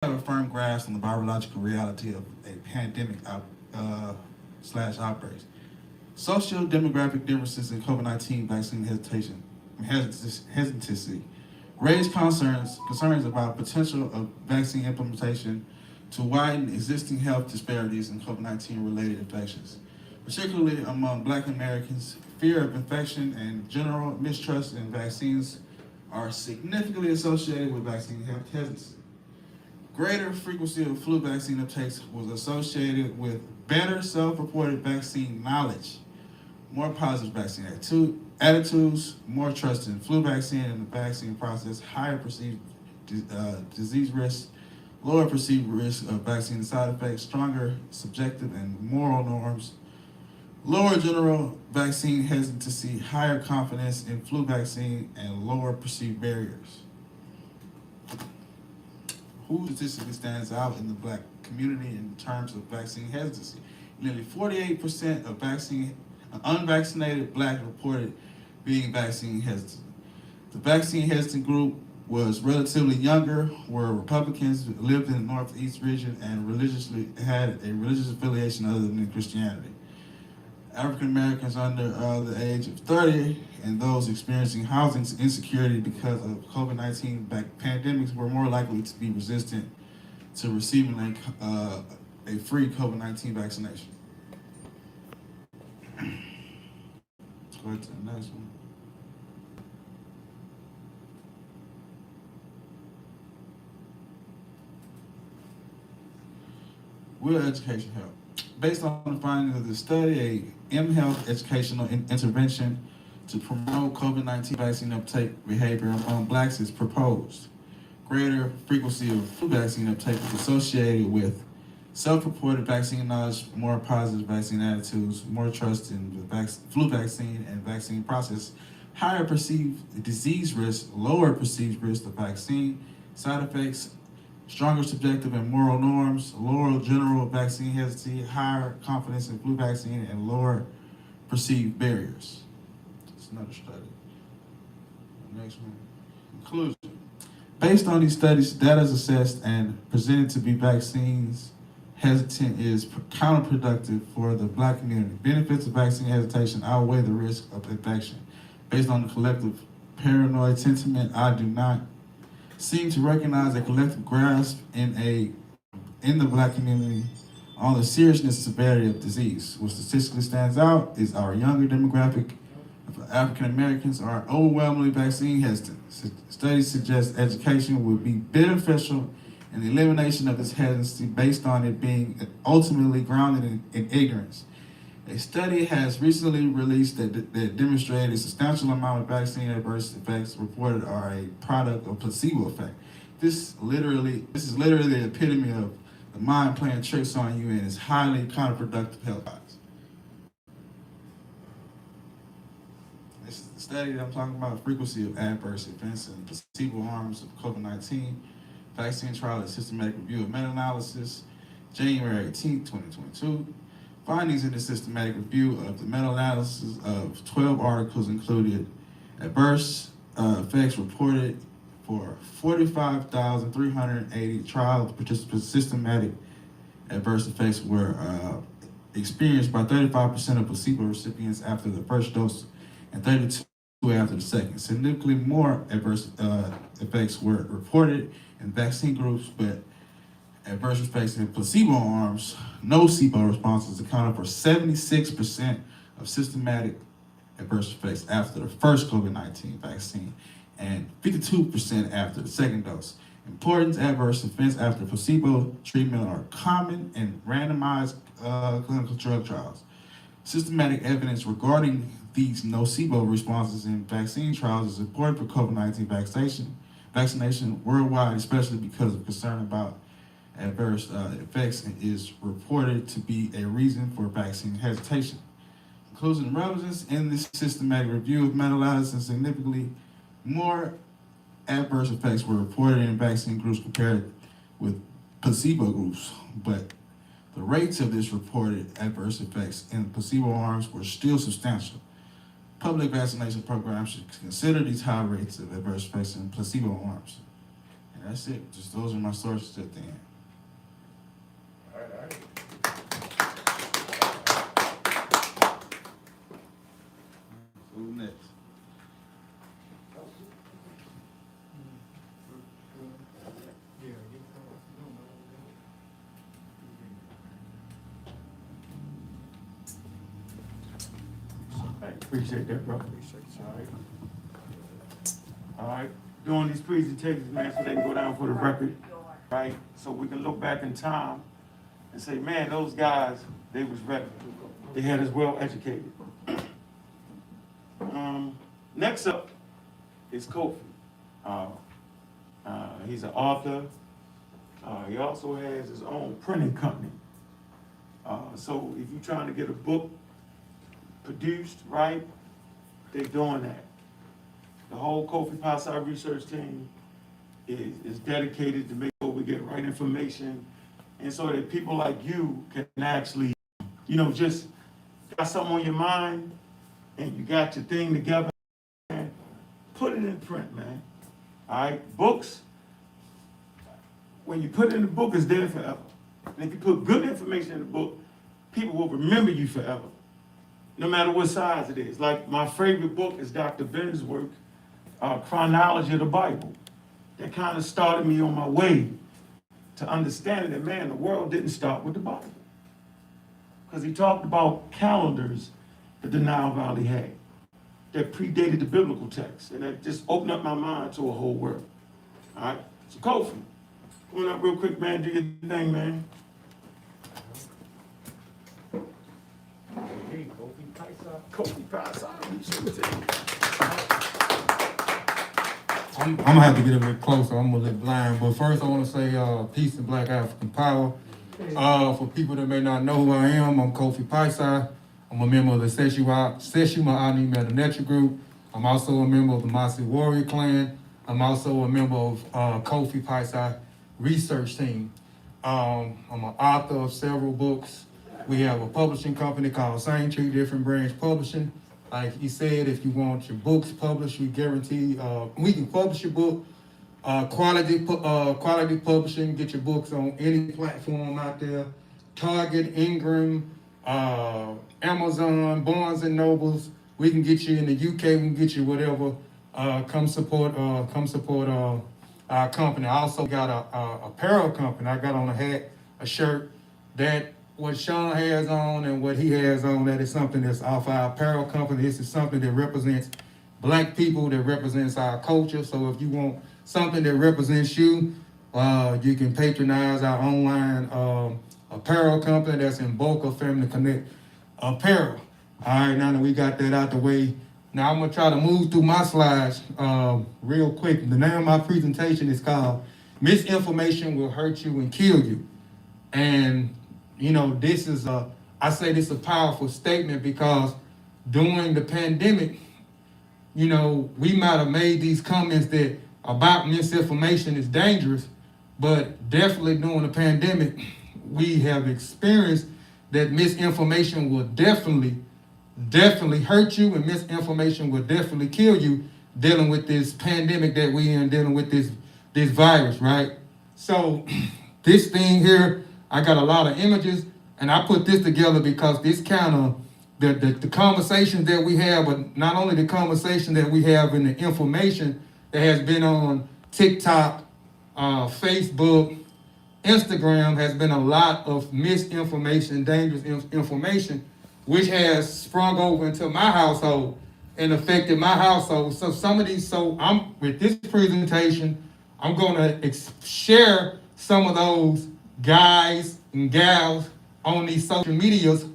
have a firm grasp on the biological reality of a pandemic slash outbreaks. Social demographic differences in COVID-19 vaccine hesitancy raise concerns about potential of vaccine implementation to widen existing health disparities in COVID-19 related infections, particularly among Black Americans. Fear of infection and general mistrust in vaccines are significantly associated with vaccine hesitancy. Greater frequency of flu vaccine uptakes was associated with better self-reported vaccine knowledge, more positive vaccine attitudes, more trust in flu vaccine and the vaccine process, higher perceived disease risk, lower perceived risk of vaccine side effects, stronger subjective and moral norms, lower general vaccine hesitancy, higher confidence in flu vaccine, and lower perceived barriers. Who statistically stands out in the Black community in terms of vaccine hesitancy? Nearly 48% of unvaccinated Black reported being vaccine hesitant. The vaccine hesitant group was relatively younger, were Republicans, lived in the Northeast region, and had a religious affiliation other than Christianity. African Americans under the age of 30 and those experiencing housing insecurity because of COVID-19 pandemics were more likely to be resistant to receiving a free COVID-19 vaccination. Let's go to the next one. Will education help? Based on the findings of the study, a mHealth educational intervention to promote COVID-19 vaccine uptake behavior among Blacks is proposed. Greater frequency of flu vaccine uptake is associated with self-reported vaccine knowledge, more positive vaccine attitudes, more trust in the flu vaccine and vaccine process, higher perceived disease risk, lower perceived risk of vaccine side effects, stronger subjective and moral norms, lower general vaccine hesitancy, higher confidence in flu vaccine, and lower perceived barriers. That's another study. Next one. Conclusion. Based on these studies, data is assessed and presented to be vaccines hesitant is counterproductive for the Black community. Benefits of vaccine hesitation outweigh the risk of infection. Based on the collective paranoid sentiment, I do not seem to recognize a collective grasp in the Black community on the seriousness and severity of disease. What statistically stands out is our younger demographic of African Americans are overwhelmingly vaccine hesitant. Studies suggest education would be beneficial in the elimination of this hesitancy based on it being ultimately grounded in ignorance. A study has recently released that demonstrated a substantial amount of vaccine adverse effects reported are a product of placebo effect. This is literally the epitome of the mind playing tricks on you and is highly counterproductive health-wise. This is the study that I'm talking about, frequency of adverse events in placebo arms of COVID-19, vaccine trial and systematic review of meta-analysis, January 18, 2022. Findings in the systematic review of the meta-analysis of 12 articles included adverse effects reported for 45,380 trial participants. Systematic adverse effects were experienced by 35% of placebo recipients after the first dose and 32% after the second. Significantly more adverse effects were reported in vaccine groups, but adverse effects in placebo arms, nocebo responses accounted for 76% of systematic adverse effects after the first COVID-19 vaccine and 52% after the second dose. Important adverse events after placebo treatment are common in randomized clinical drug trials. Systematic evidence regarding these nocebo responses in vaccine trials is important for COVID-19 vaccination worldwide, especially because of concern about adverse effects is reported to be a reason for vaccine hesitation. Conclusion and relevance in this systematic review of meta-analysis, significantly more adverse effects were reported in vaccine groups compared with placebo groups, but the rates of this reported adverse effects in placebo arms were still substantial. Public vaccination programs should consider these high rates of adverse effects in placebo arms. And that's it. Just those are my sources at the end. All right. Who next? Appreciate that, bro. All right. Doing these presentations, man, so they can go down for the record, right? So we can look back in time and say, man, those guys, they was ready. They had us well educated. Next up is Kofi. He's an author. He also has his own printing company. So if you're trying to get a book produced, right, they're doing that. The whole Kofi Paisai research team is dedicated to make sure we get right information, and so that people like you can actually, just got something on your mind and you got your thing together, man, put it in print, man. All right, books, when you put it in the book, it's there forever. And if you put good information in the book, people will remember you forever, no matter what size it is. Like my favorite book is Dr. Ben's work, Chronology of the Bible. That kind of started me on my way to understanding that, man, the world didn't start with the Bible. Because he talked about calendars that the Nile Valley had that predated the biblical text. And that just opened up my mind to a whole world. All right? So Kofi, come on up real quick, man. Do your thing, man. Hey, Kofi Paisai. Kofi Paisai. I'm gonna have to get a bit closer. I'm gonna let blind. But first, I want to say peace and Black African power. For people that may not know who I am, I'm Kofi Paisai. I'm a member of the Seshima Ani Metanetra Group. I'm also a member of the Masi Warrior Clan. I'm also a member of Kofi Paisai Research Team. I'm an author of several books. We have a publishing company called Same Tree Different Branch Publishing. Like he said, if you want your books published, we guarantee we can publish your book. Quality publishing, get your books on any platform out there. Target, Ingram, Amazon, Barnes and Nobles. We can get you in the UK. We can get you whatever. Come support our company. I also got a apparel company. I got on a hat, a shirt that. What Sean has on and what he has on, that is something that's off our apparel company. This is something that represents Black people, that represents our culture. So if you want something that represents you, you can patronize our online apparel company that's in Boca Family Connect Apparel. All right, now that we got that out the way, now I'm gonna try to move through my slides real quick. The name of my presentation is called Misinformation Will Hurt You and Kill You. And this is I say this is a powerful statement because during the pandemic, we might have made these comments that about misinformation is dangerous, but definitely during the pandemic, we have experienced that misinformation will definitely hurt you, and misinformation will definitely kill you dealing with this pandemic that we in, dealing with this virus, right? So this thing here, I got a lot of images, and I put this together because this kind of, the conversations that we have, but not only the conversation that we have and the information that has been on TikTok, Facebook, Instagram, has been a lot of misinformation, dangerous information, which has sprung over into my household and affected my household. So I'm with this presentation, I'm gonna share some of those guys and gals on these social medias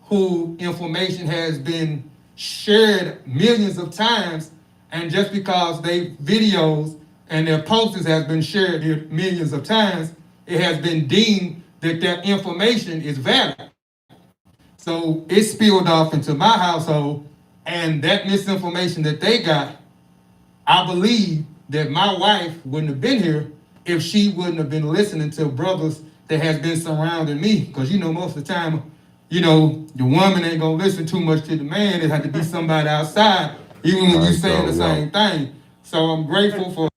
who information has been shared millions of times, and just because they videos and their posters has been shared millions of times, it has been deemed that their information is valid. So it spilled off into my household, and that misinformation that they got, I believe that my wife wouldn't have been here if she wouldn't have been listening to brothers that has been surrounding me. Because most of the time, the woman ain't gonna listen too much to the man. It had to be somebody outside, even when you saying the same thing. So I'm grateful for